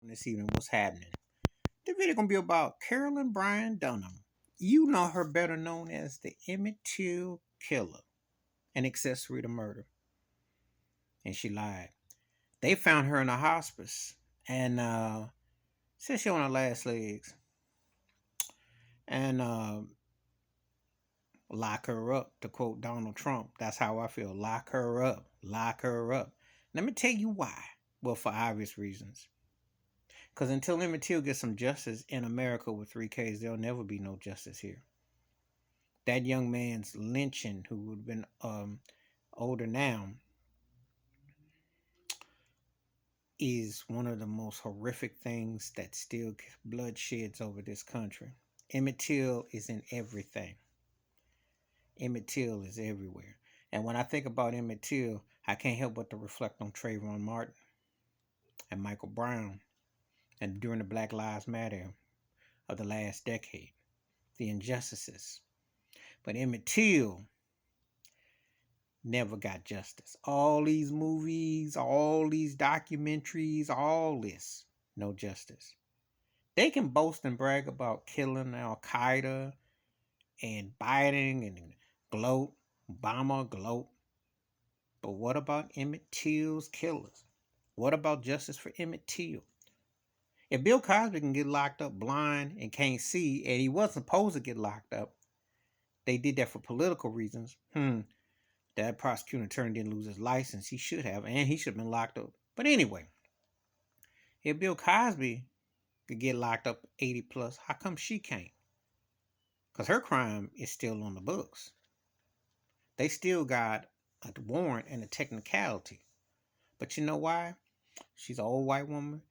this evening. What's happening? The video gonna be about Carolyn Bryant Dunham. You know her better known as the Emmitt Till killer, an accessory to murder, and she lied. They found her in a hospice and said she on her last legs and lock her up. To quote Donald Trump, that's how I feel. Lock her up. Lock her up. Let me tell you why. Well, for obvious reasons. Because until Emmett Till gets some justice in America with 3Ks, there'll never be no justice here. That young man's lynching, who would have been older now, is one of the most horrific things that still blood sheds over this country. Emmett Till is in everything. Emmett Till is everywhere. And when I think about Emmett Till, I can't help but to reflect on Trayvon Martin and Michael Brown and during the Black Lives Matter of the last decade, the injustices. But Emmett Till never got justice. All these movies, all these documentaries, all this, no justice. They can boast and brag about killing Al Qaeda and Biden and gloat, Obama gloat. But what about Emmett Till's killers? What about justice for Emmett Till? If Bill Cosby can get locked up blind and can't see, and he wasn't supposed to get locked up, they did that for political reasons. That prosecuting attorney didn't lose his license. He should have, and he should have been locked up. But anyway, if Bill Cosby could get locked up 80 plus, how come she can't? Because her crime is still on the books. They still got a warrant and a technicality. But you know why? She's an old white woman.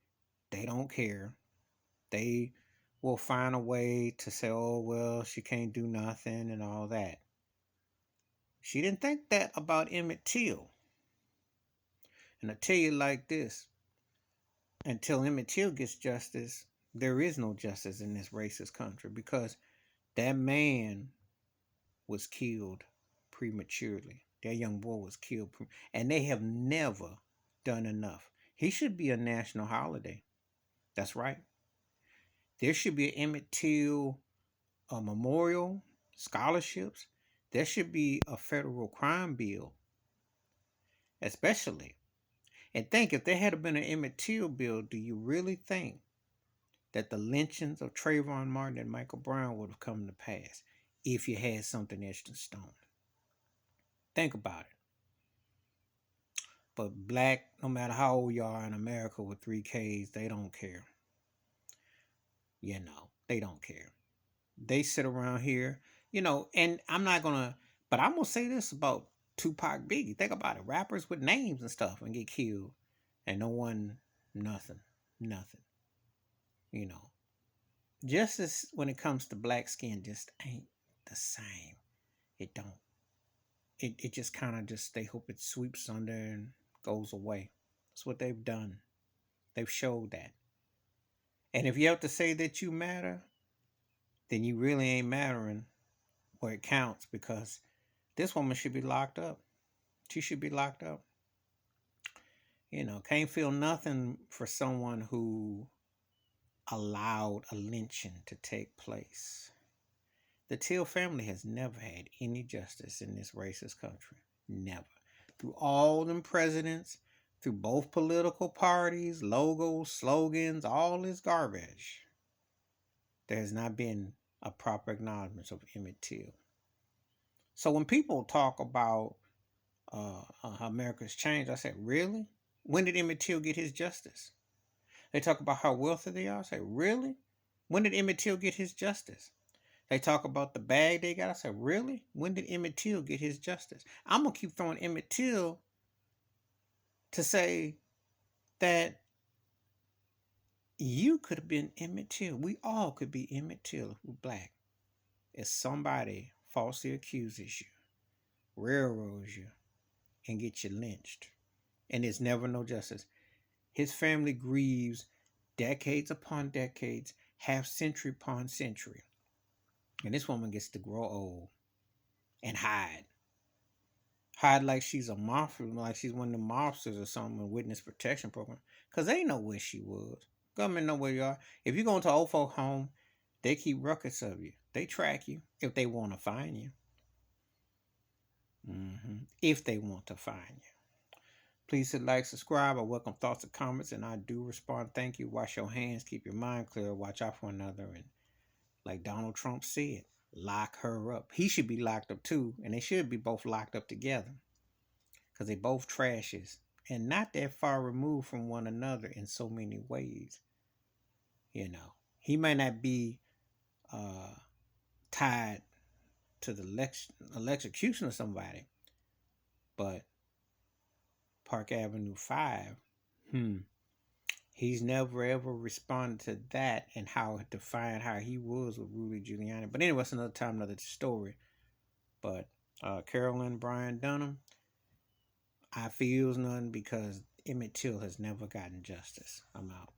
They don't care. They will find a way to say, oh, well, she can't do nothing and all that. She didn't think that about Emmett Till. And I tell you like this, until Emmitt Till gets justice, there is no justice in this racist country because that man was killed prematurely. That young boy was killed, and they have never done enough. He should be a national holiday. That's right. There should be an Emmitt Till memorial, scholarships. There should be a federal crime bill, especially. And think if there had been an Emmitt Till bill, do you really think that the lynchings of Trayvon Martin and Michael Brown would have come to pass if you had something etched in stone? Think about it. But black, no matter how old you are in America with 3Ks, they don't care. They don't care. They sit around here, and but I'm going to say this about Tupac Biggie. Think about it. Rappers with names and stuff and get killed. And no one, nothing. You know, justice when it comes to black skin just ain't the same. It don't. It just kind of just, they hope it sweeps under and goes away. That's what they've done. They've showed that. And if you have to say that you matter, then you really ain't mattering where it counts, because this woman should be locked up. She should be locked up. Can't feel nothing for someone who allowed a lynching to take place. The Till family has never had any justice in this racist country. Never. Through all them presidents, through both political parties, logos, slogans, all this garbage, there has not been a proper acknowledgement of Emmitt Till. So when people talk about America's changed, I said, really? When did Emmitt Till get his justice? They talk about how wealthy they are. I say, really? When did Emmitt Till get his justice? They talk about the bag they got. I said, really? When did Emmitt Till get his justice? I'm going to keep throwing Emmitt Till to say that you could have been Emmitt Till. We all could be Emmitt Till if we're black. If somebody falsely accuses you, railroads you, and gets you lynched, and there's never no justice. His family grieves decades upon decades, half century upon century. And this woman gets to grow old and hide. Hide like she's a mafia, like she's one of the mobsters or something, a witness protection program. Because they know where she was. Government know where you are. If you go into old folk home, they keep records of you. They track you if they want to find you. If they want to find you. Please hit like, subscribe. I welcome thoughts and comments, and I do respond. Thank you. Wash your hands. Keep your mind clear. Watch out for one another. And like Donald Trump said, lock her up. He should be locked up too, and they should be both locked up together because they both trashes and not that far removed from one another in so many ways. You know, he may not be uh, tied to the electrocution of somebody, but Park Avenue 5, he's never ever responded to that and how defiant how he was with Rudy Giuliani. But anyway, it's another time, another story. But Carolyn Bryant Donham, I feels none because Emmitt Till has never gotten justice. I'm out.